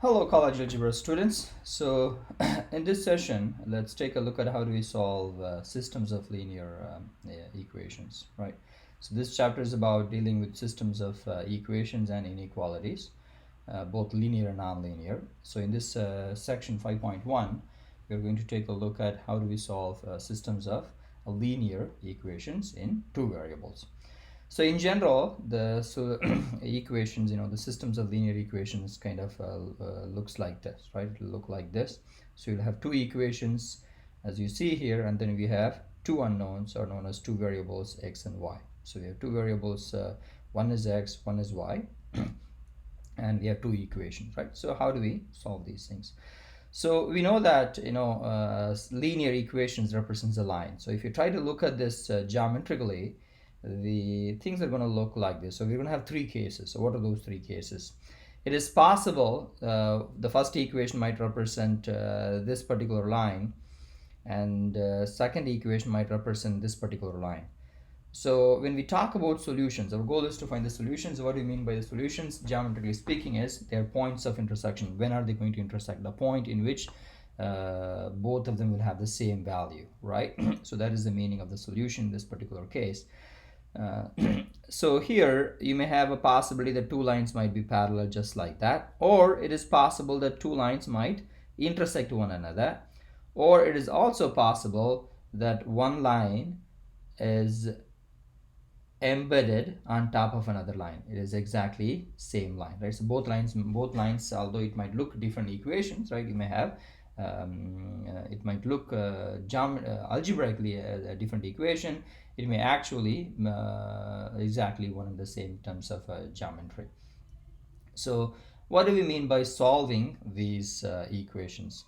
Hello college algebra students. So in this session, let's take a look at how do we solve systems of linear equations, right? So this chapter is about dealing with systems of equations and inequalities, both linear and nonlinear. So in this section 5.1, we're going to take a look at how do we solve systems of linear equations in two variables. So in general, the equations, the systems of linear equations kind of looks like this, right? It'll look like this. So you'll have two equations as you see here, and then we have two unknowns, or known as two variables, x and y. So we have two variables, one is x, one is y, and we have two equations, right? So how do we solve these things? So we know that linear equations represents a line. So if you try to look at this geometrically, the things are going to look like this. So we're going to have three cases. So what are those three cases? It is possible the first equation might represent this particular line, and second equation might represent this particular line. So when we talk about solutions, our goal is to find the solutions. What do you mean by the solutions? Geometrically speaking, is their points of intersection. When are they going to intersect? The point in which both of them will have the same value, right? So that is the meaning of the solution in this particular case. So here you may have a possibility that two lines might be parallel just like that, or it is possible that two lines might intersect one another, or it is also possible that one line is embedded on top of another line. It is exactly same line, right? So both lines, although it might look different equations, right, you may have it might look algebraically a different equation. It may actually exactly one and the same in terms of geometry. So what do we mean by solving these equations?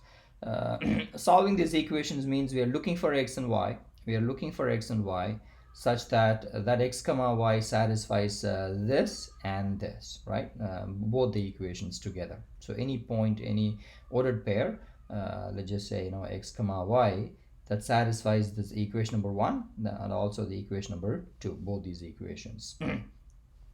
Solving these equations means we are looking for x and y. We are looking for x and y such that x comma y satisfies this and this, right? Both the equations together. So any point, any ordered pair, let's just say x comma y, that satisfies this equation number 1 and also the equation number 2, both these equations.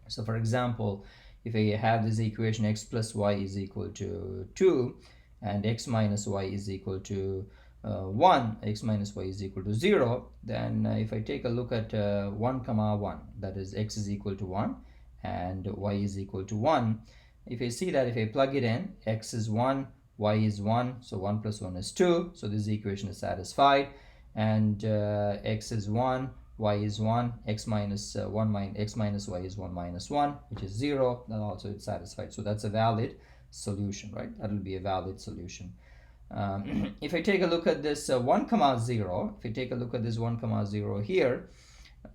So for example, if I have this equation x plus y is equal to 2 and x minus y is equal to 1, x minus y is equal to 0, then if I take a look at 1 comma 1, that is x is equal to 1 and y is equal to 1, if I see that if I plug it in, x is 1, y is 1, so 1 plus 1 is 2, so this equation is satisfied, and x is 1, y is 1, x minus x minus y is 1 minus 1, which is 0, then also it's satisfied. So that's a valid solution, right? That will be a valid solution. If I take a look at this 1 comma 0, if I take a look at this 1 comma 0 here,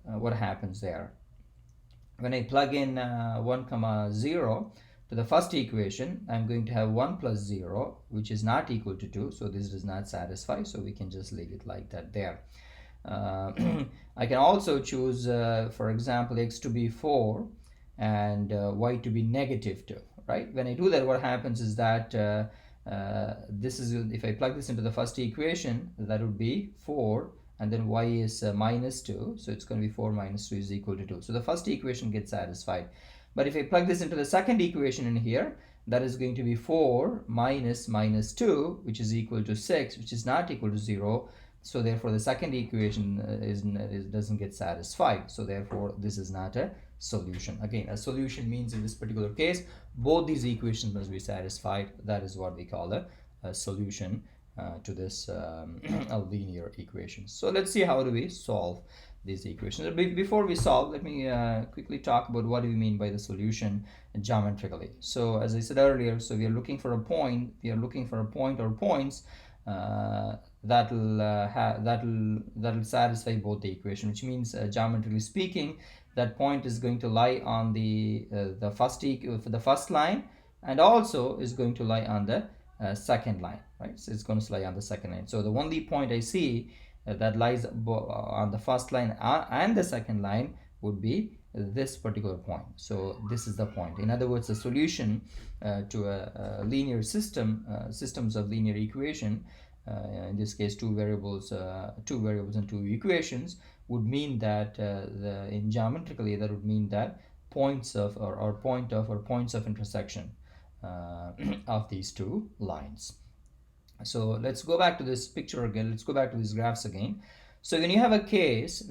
what happens there? When I plug in 1 comma 0 to the first equation, I'm going to have 1 plus 0, which is not equal to 2, so this does not satisfy, so we can just leave it like that there. I can also choose, for example, x to be 4 and y to be negative 2, right? When I do that, what happens is that this is, if I plug this into the first equation, that would be 4, and then y is minus 2, so it's going to be 4 minus 2 is equal to 2. So the first equation gets satisfied. But if I plug this into the second equation in here, that is going to be 4 minus 2, which is equal to 6, which is not equal to 0. So therefore the second equation doesn't get satisfied. So therefore this is not a solution. Again, a solution means in this particular case, both these equations must be satisfied. That is what we call a solution to this linear equation. So let's see how do we solve these equations. Before we solve, let me quickly talk about what do we mean by the solution geometrically. So as I said earlier, so we are looking for a point. We are looking for a point or points that will satisfy both the equation, which means geometrically speaking, that point is going to lie on the first line, and also is going to lie on the second line, right? So it's going to lie on the second line. So the only point I see that lies on the first line and the second line would be this particular point. So this is the point. In other words, the solution to a linear systems of linear equation, in this case two variables and two equations, would mean that geometrically that would mean that points of points of intersection of these two lines. So let's go back to this picture again. Let's go back to these graphs again. So when you have a case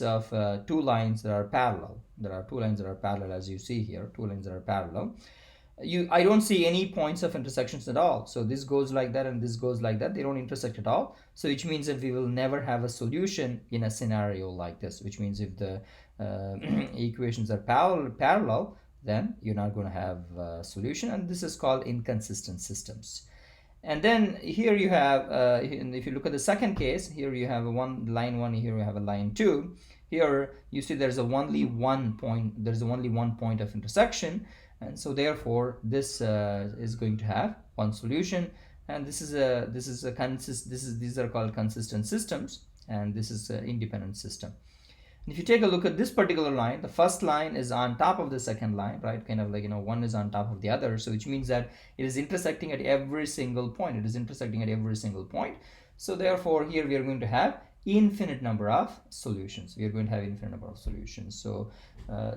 of two lines that are parallel, there are two lines that are parallel, as you see here, two lines that are parallel. I don't see any points of intersections at all. So this goes like that and this goes like that. They don't intersect at all. So which means that we will never have a solution in a scenario like this, which means if the equations are parallel, then you're not going to have a solution, and this is called inconsistent systems. And then here you have, if you look at the second case, here you have a line 1, here you have a line 2. Here you see there's only one point of intersection, and so therefore this is going to have one solution, and these are called consistent systems, and this is an independent system. And if you take a look at this particular line, the first line is on top of the second line, right? Kind of like, one is on top of the other. So which means that it is intersecting at every single point. So therefore here we are going to have infinite number of solutions. So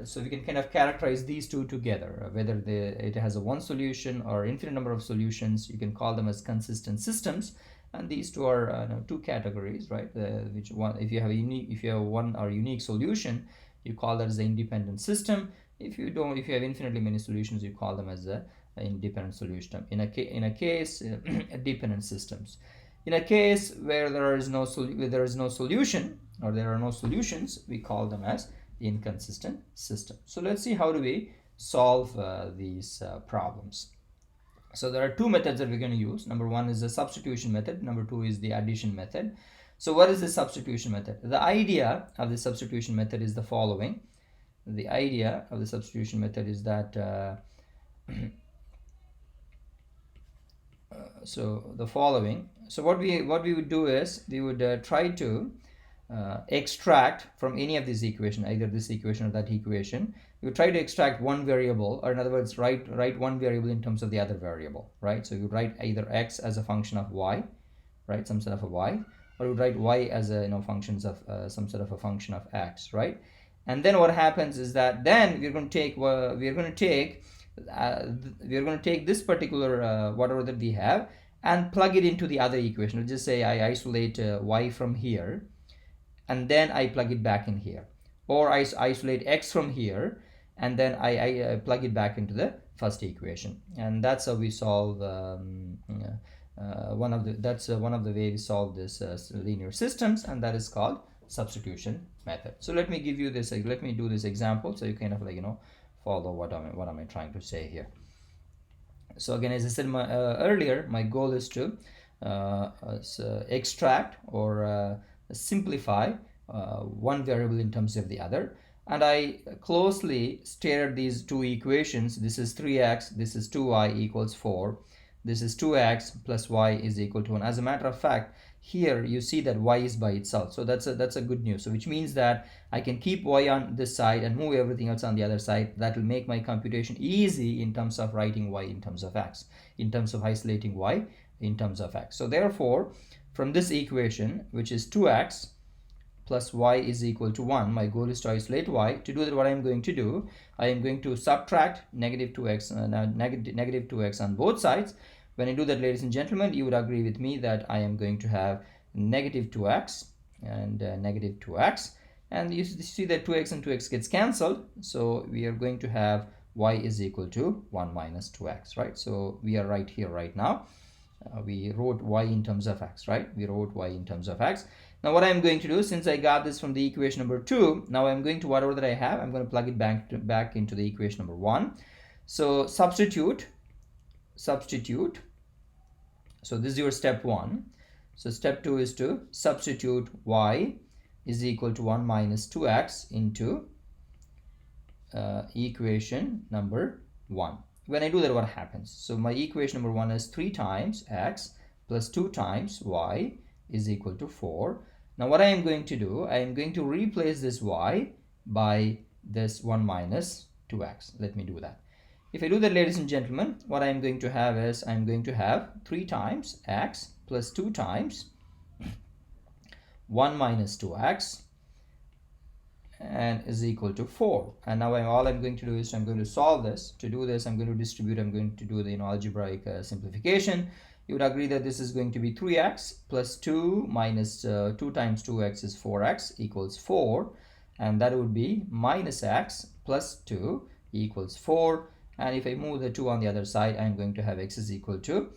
so we can kind of characterize these two together, whether it has a one solution or infinite number of solutions. You can call them as consistent systems. And these two are two categories, right? Which one, if you have one or unique solution, you call that as the independent system. If you have infinitely many solutions, you call them as a independent solution. In a case, dependent systems. In a case where there is no solution, or there are no solutions, we call them as inconsistent system. So let's see how do we solve these problems. So there are two methods that we're going to use. Number one is the substitution method. Number two is the addition method. So what is the substitution method? The idea of the substitution method is the following. The idea of the substitution method is that so the following. So what we would do is we would try to extract from any of these equations, either this equation or that equation. You try to extract one variable, or in other words, write one variable in terms of the other variable, right? So you write either x as a function of y, right, some sort of a y, or you write y as a functions of some sort of a function of x, right? And then what happens is that then we're going to take this particular whatever that we have and plug it into the other equation. Let's just say I isolate y from here, and then I plug it back in here, or I isolate x from here, and then I plug it back into the first equation. And that's how we solve one of the way we solve this linear systems, and that is called substitution method. So let me do this example, so you kind of follow what am I trying to say here. So again, as I said earlier, my goal is to extract or simplify one variable in terms of the other, and I closely stare at these two equations. This is 3x, this is 2y equals 4, this is 2x plus y is equal to 1. As a matter of fact, here you see that y is by itself, so that's a good news. So which means that I can keep y on this side and move everything else on the other side. That will make my computation easy in terms of writing y in terms of x, in terms of isolating y in terms of x. So therefore, from this equation, which is 2x plus y is equal to 1, my goal is to isolate y. To do that, what I am going to do, I am going to subtract negative 2x on both sides. When I do that, ladies and gentlemen, you would agree with me that I am going to have negative 2x and negative 2x, and you see that 2x and 2x gets cancelled, so we are going to have y is equal to 1 minus 2x, right? So we are right here right now. We wrote y in terms of x, right? Now what I'm going to do, since I got this from the equation number 2, now I'm going to whatever that I have, I'm going to plug it back into the equation number 1. So substitute. So this is your step 1. So step 2 is to substitute y is equal to 1 minus 2x into equation number 1. When I do that, what happens? So my equation number 1 is 3 times x plus 2 times y is equal to 4. Now what I am going to do, I am going to replace this y by this 1 minus 2x. Let me do that. If I do that, ladies and gentlemen, what I am going to have is I am going to have 3 times x plus 2 times 1 minus 2x, and is equal to 4. And now all I'm going to do is I'm going to solve this. To do this, I'm going to distribute. I'm going to do the algebraic simplification. You would agree that this is going to be 3x plus 2 minus 2 times 2x is 4x equals 4, and that would be minus x plus 2 equals 4. And if I move the 2 on the other side, I'm going to have x is equal to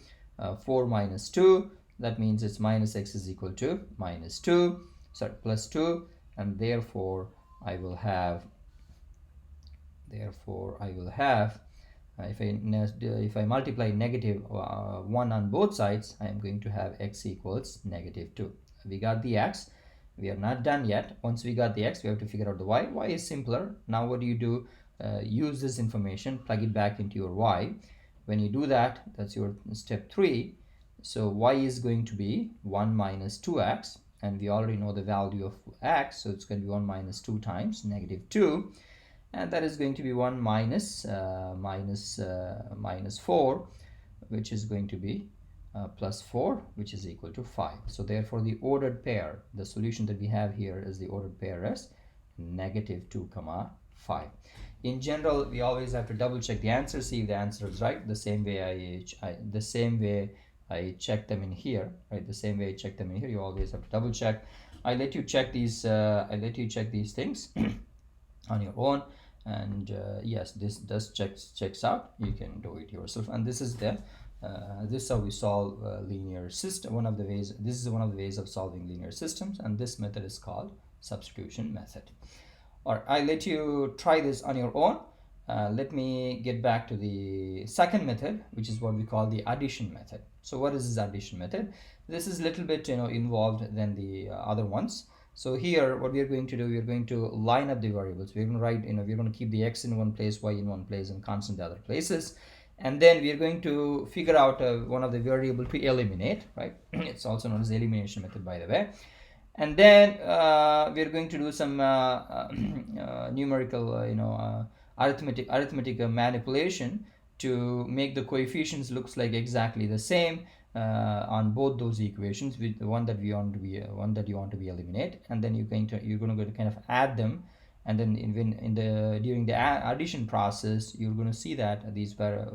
4 minus 2. That means it's minus x is equal to minus 2, sorry, plus 2, and therefore I will have if I multiply negative 1 on both sides, I am going to have x equals negative 2. We got the x. We are not done yet. Once we got the x, we have to figure out the y. Y is simpler. Now what do? Use this information, plug it back into your y. When you do that, that's your step 3. So y is going to be 1 minus 2x, and we already know the value of x, so it's going to be 1 minus 2 times negative 2, and that is going to be 1 minus 4, which is going to be plus 4, which is equal to 5. So therefore the ordered pair, the solution that we have here is the ordered pair as negative 2 comma 5. In general, we always have to double check the answer, see if the answer is right. The same way I check them in here, right? The same way I check them in here, you always have to double check. I let you check these things on your own, and yes, this does checks out. You can do it yourself. And this is this is how we solve linear system. This is one of the ways of solving linear systems, and this method is called substitution method. All right, I let you try this on your own. Let me get back to the second method, which is what we call the addition method. So what is this addition method? This is a little bit involved than the other ones. So here what we are going to do, we are going to line up the variables. We're going to write, we're going to keep the x in one place, y in one place, and constant in other places. And then we are going to figure out one of the variable to eliminate, right? It's also known as the elimination method, by the way. And then we're going to do some numerical, arithmetic manipulation to make the coefficients looks like exactly the same on both those equations with the one that you want to be eliminate, and then you're going to kind of add them, and then during the addition process, you're going to see that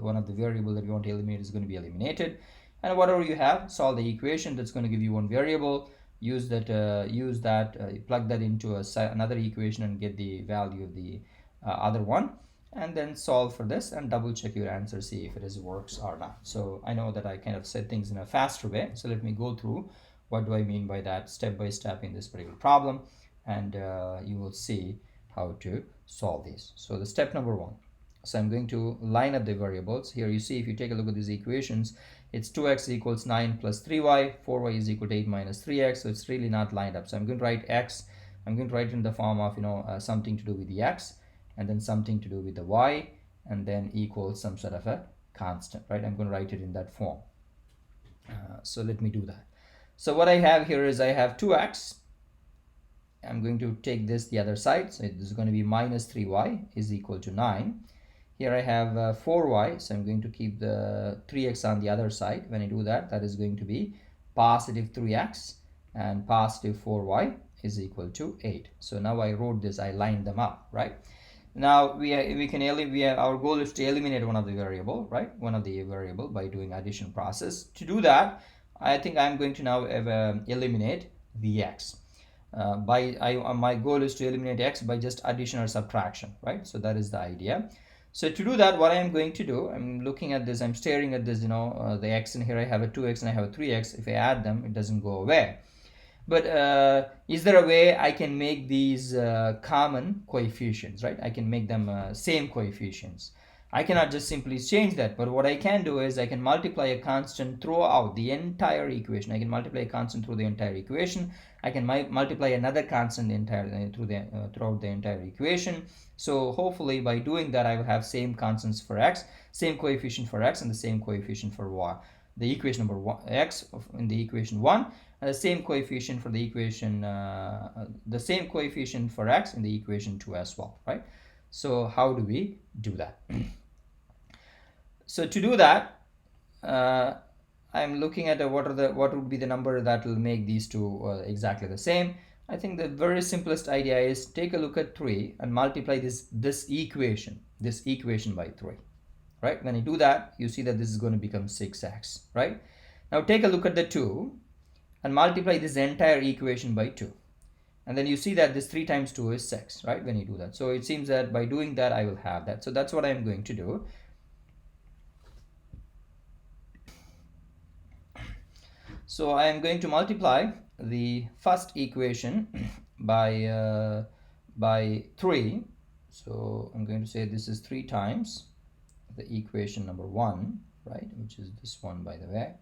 one of the variable that you want to eliminate is going to be eliminated, and whatever you have, solve the equation that's going to give you one variable. Use that, plug that into another equation and get the value of the other one, and then solve for this and double check your answer, see if it works or not. So I know that I kind of said things in a faster way, so let me go through what do I mean by that step by step in this particular problem, and you will see how to solve these. So the step number 1. So I'm going to line up the variables. Here you see, if you take a look at these equations, it's 2x equals 9 plus 3y, 4y is equal to 8 minus 3x, so it's really not lined up. So I'm going to write x, I'm going to write it in the form of something to do with the x, and then something to do with the y, and then equals some sort of a constant, right? I'm going to write it in that form. So let me do that. So what I have here is I have 2x. I'm going to take this the other side, so this is going to be minus 3y is equal to 9. Here I have 4y, so I'm going to keep the 3x on the other side. When I do that, that is going to be positive 3x, and positive 4y is equal to 8. So now I wrote this, I lined them up, right? Now our goal is to eliminate one of the variable, right? One of the variable by doing addition process. To do that, I think I'm going to now eliminate the x. My goal is to eliminate x by just addition or subtraction, right? So that is the idea. So to do that, what I am going to do, I'm looking at this, I'm staring at this, the x, and here I have a 2x and I have a 3x. If I add them, it doesn't go away. But is there a way I can make these common coefficients, right? I can make them same coefficients. I cannot just simply change that, but what I can do is I can multiply a constant throughout the entire equation. I can multiply a constant through the entire equation. I can multiply another constant throughout the entire equation. So hopefully by doing that, I will have same constants for x, same coefficient for x, and the same coefficient for y. The equation number x in the equation 1, and the same coefficient for the equation, the same coefficient for x in the equation 2 as well, right? So how do we do that? So to do that, I'm looking at what would be the number that will make these two exactly the same. I think the very simplest idea is take a look at 3 and multiply this equation by 3, right? When you do that, you see that this is going to become 6x, right? Now take a look at the 2 and multiply this entire equation by 2. And then you see that this 3 times 2 is 6, right? When you do that. So it seems that by doing that, I will have that. So that's what I'm going to do. So I am going to multiply the first equation by 3. So I'm going to say this is 3 times the equation number 1, right? Which is this one, by the way.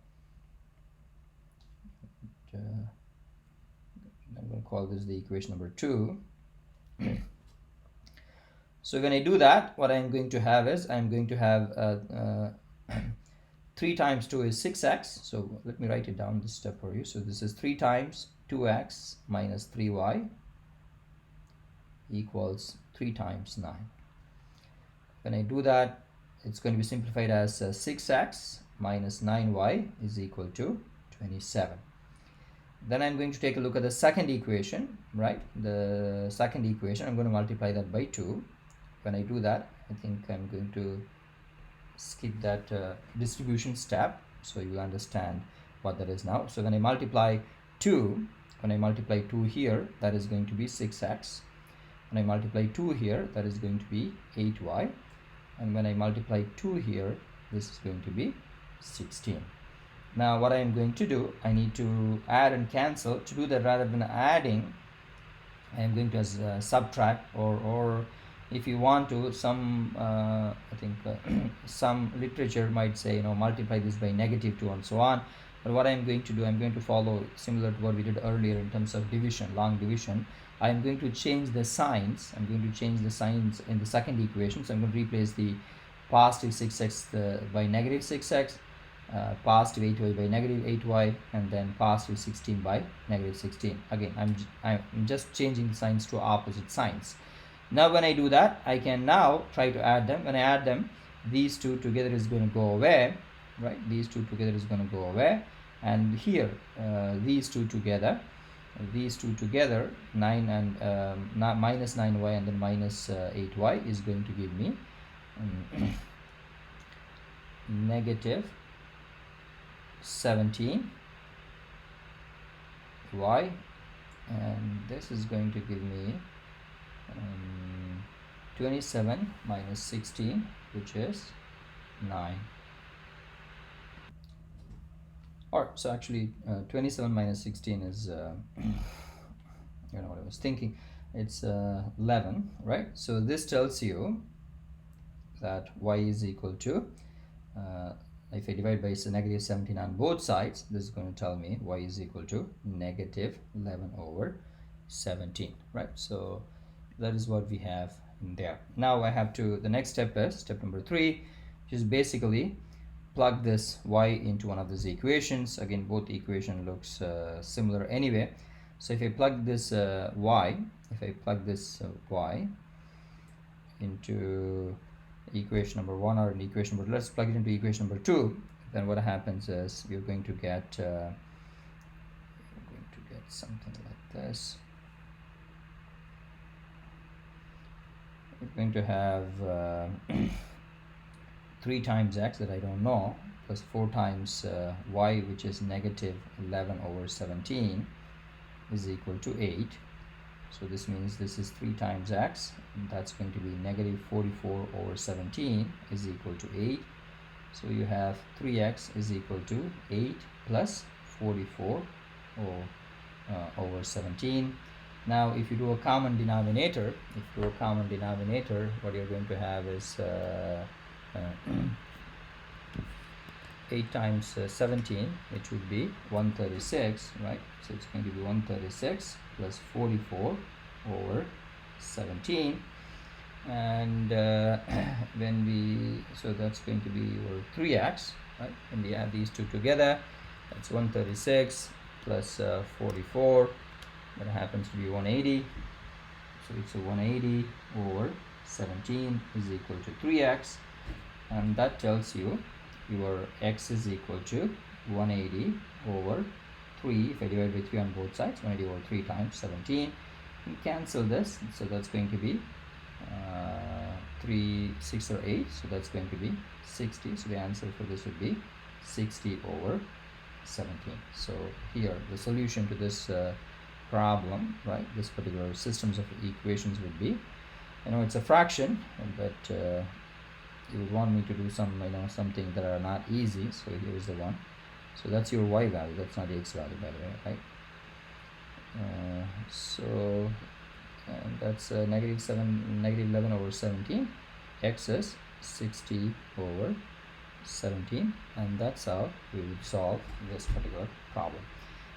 I'm going to call this the equation number 2. So when I do that, what I'm going to have is I'm going to have 3 times 2 is 6x. So let me write it down this step for you. So this is 3 times 2x minus 3y equals 3 times 9. When I do that, it's going to be simplified as 6x minus 9y is equal to 27. Then I'm going to take a look at the second equation, right? The second equation, I'm going to multiply that by 2. When I do that, I think I'm going to skip that distribution step, so you will understand what that is now. So when I multiply 2, here, that is going to be 6x. When I multiply 2 here, that is going to be 8y. And when I multiply 2 here, this is going to be 16. Now what I am going to do, I need to add and cancel. To do that, rather than adding, I am going to subtract, or if you want to, some I think some literature might say, multiply this by -2 and so on. But what I'm going to do, I'm going to follow similar to what we did earlier in terms of division, long division. I'm going to change the signs. I'm going to change the signs in the second equation. So I'm going to replace the positive 6x by -6x, positive 8y by -8y, and then positive 16 by -16. Again, I'm just changing the signs to opposite signs. Now when I do that, I can now try to add them. When I add them, these two together is going to go away, right? These two together is going to go away, and here these two together, 9 and minus 9y and then minus 8y is going to give me negative 17y, and this is going to give me 27 minus 16, which is 9. Alright, so actually 27 minus 16 is what I was thinking, it's 11, right? So this tells you that y is equal to if I divide by negative 17 on both sides, this is going to tell me y is equal to negative 11 over 17, right? So that is what we have in there. Now I have to, the next step is step number 3, which is basically plug this y into one of these equations. Again, both equation looks similar anyway. So if I plug this y into equation number 1 or in equation number, let's plug it into equation number 2, then what happens is we're going to get something like this. We're going to have 3 times x that I don't know, plus 4 times y, which is negative 11 over 17, is equal to 8. So this means this is 3 times x, and that's going to be negative 44 over 17 is equal to 8. So you have 3x is equal to 8 plus 44 over 17. Now if you do a common denominator, what you're going to have is 8 times 17, which would be 136, right? So it's going to be 136 plus 44 over 17, and so that's going to be your 3x, right? When we add these two together, that's 136 plus 44, that happens to be 180. So it's a 180 over 17 is equal to 3x, and that tells you your x is equal to 180 over 3. If I divide by 3 on both sides, when I divide 3 times 17, you cancel this, so that's going to be 3, 6 or 8, so that's going to be 60. So the answer for this would be 60 over 17. So here the solution to this problem, right, this particular systems of equations would be, it's a fraction, but you would want me to do some, something that are not easy. So here's the one. So that's your y value, that's not the x value, by the way, right? And that's negative 11 over 17. X is 60 over 17, and that's how we would solve this particular problem.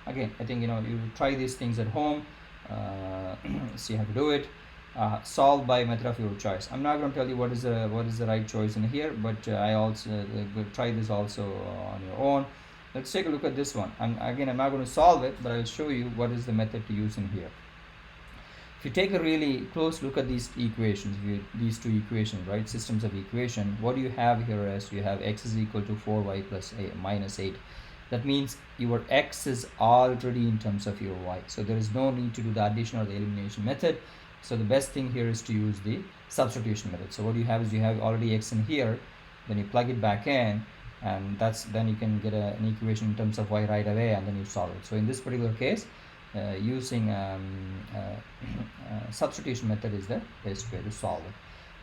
Again, I think you try these things at home, see how to do it. Solve by method of your choice. I'm not going to tell you what is the right choice in here, but I also try this also on your own. Let's take a look at this one. I'm not going to solve it, but I'll show you what is the method to use in here. If you take a really close look at these equations, these two equations, right, systems of equation, what you have here is you have x is equal to 4y plus minus 8. That means your x is already in terms of your y, so there is no need to do the addition or the elimination method. So the best thing here is to use the substitution method. So what you have is you have already x in here, then you plug it back in, and then you can get an equation in terms of y right away, and then you solve it. So in this particular case, using substitution method is the best way to solve it.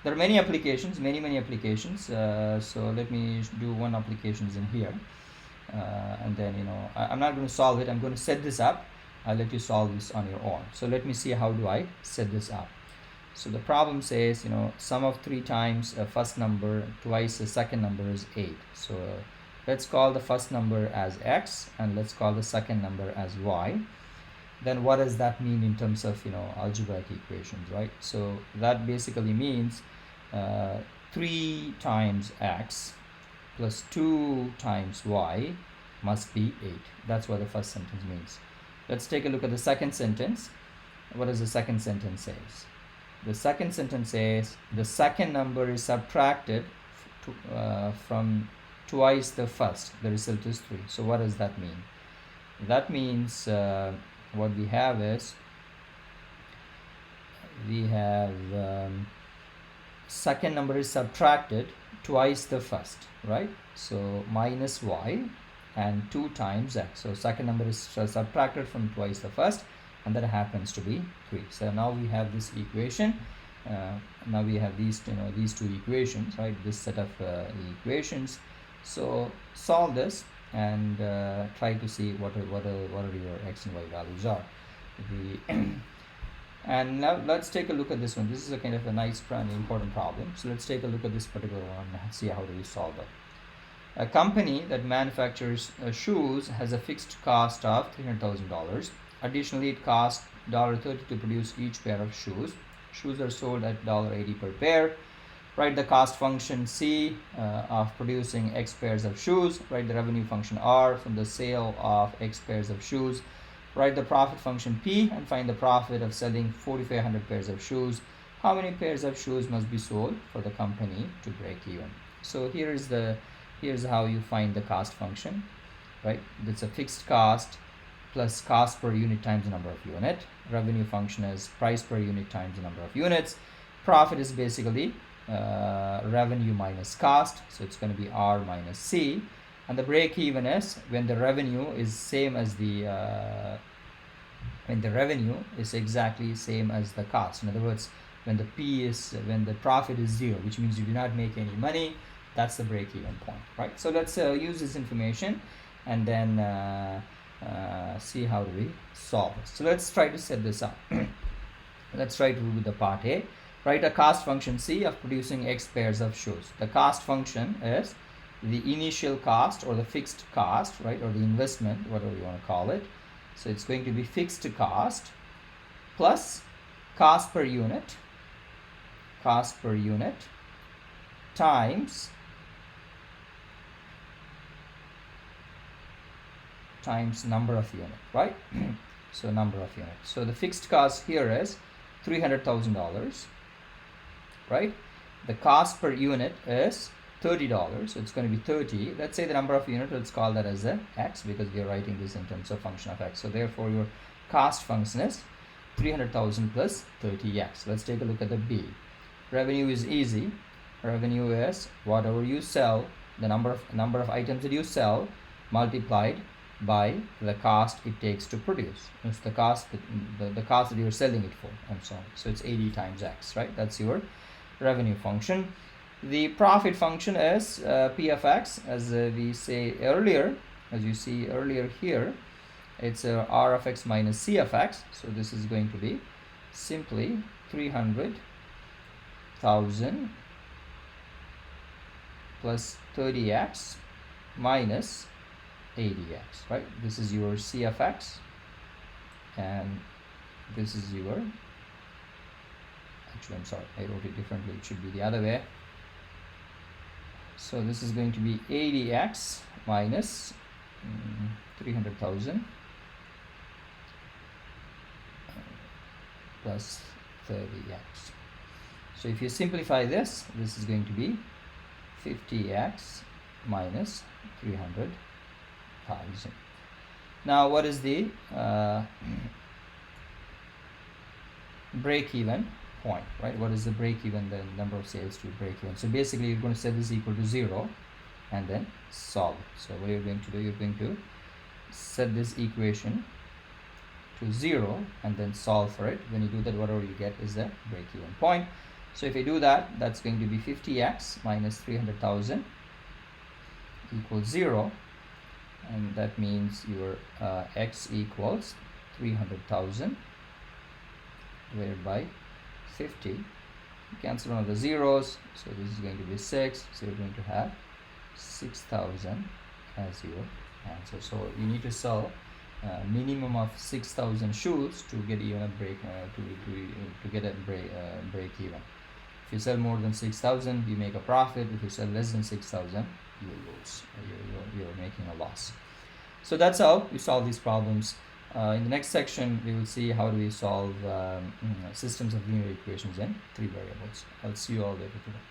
There are many applications, many applications. So let me do one applications in here, and then I'm not going to solve it. I'm going to set this up. I'll let you solve this on your own. So let me see how do I set this up. So the problem says sum of 3 times a first number twice the second number is 8. So let's call the first number as x, and let's call the second number as y. Then what does that mean in terms of algebraic equations, right? So that basically means 3 times x plus 2 times y must be 8. That's what the first sentence means. Let's take a look at the second sentence. What does the second sentence say? The second sentence says the second number is subtracted from twice the first. The result is 3. So what does that mean? That means what we have is we have second number is subtracted twice the first, right? So minus y and 2 times x. So second number is subtracted from twice the first, and that happens to be 3. So now we have this equation. Now we have these these two equations, right? This set of equations. So solve this and try to see what are your x and y values are. And now let's take a look at this one. This is a kind of a nice and important problem. So let's take a look at this particular one and see how do we solve it. A company that manufactures shoes has a fixed cost of $300,000. Additionally, it costs $30 to produce each pair of shoes. Shoes are sold at $80 per pair. Write the cost function C of producing X pairs of shoes. Write the revenue function R from the sale of X pairs of shoes. Write the profit function P and find the profit of selling 4,500 pairs of shoes. How many pairs of shoes must be sold for the company to break even? So here's how you find the cost function, right? It's a fixed cost plus cost per unit times the number of unit. Revenue function is price per unit times the number of units. Profit is basically revenue minus cost, so it's going to be R minus C. And the break even is when the revenue is same as the when the revenue is exactly same as the cost. In other words, when the profit is 0, which means you do not make any money, that's the break even point, right? So let's use this information and then see how do we solve it. So let's try to set this up. Let's try to do the part A. Write a cost function C of producing X pairs of shoes. The cost function is the initial cost or the fixed cost, right, or the investment, whatever you want to call it. So it's going to be fixed cost plus cost per unit times number of unit, right? So number of units. So the fixed cost here is $300,000, right? The cost per unit is $30, so it's going to be 30. Let's say the number of units, let's call that as a x, because we are writing this in terms of function of x. So therefore your cost function is 300,000 plus 30x. Let's take a look at the B. Revenue is easy. Revenue is whatever you sell, the number of items that you sell multiplied by the cost it takes to produce. It's the cost the cost that you're selling it for, and so on. So it's 80 times x, right? That's your revenue function. The profit function is p of x, as we say earlier, as you see earlier here. It's r of x minus c of x. So this is going to be simply 300,000 plus 30x minus 80x, right? This is your c of x, and this is your, actually I'm sorry, I wrote it differently, it should be the other way. So this is going to be 80x minus 300,000 plus 30x. So if you simplify this, this is going to be 50x minus 300,000. Now what is the break-even point, right? What is the break-even, the number of sales to break-even? So basically you're going to set this equal to 0 and then solve it. So what you're going to do, you're going to set this equation to 0 and then solve for it. When you do that, whatever you get is the break-even point. So if you do that, that's going to be 50x minus 300,000 equals 0, and that means your x equals 300,000 divided by 50. You cancel one of the zeros, so this is going to be 6, so you're going to have 6,000 as your answer. So you need to sell minimum of 6,000 shoes to get even a break to get a break even. If you sell more than 6,000, you make a profit. If you sell less than 6,000, you lose. You're making a loss. So that's how we solve these problems. In the next section, we will see how do we solve systems of linear equations in 3 variables. I'll see you all later today.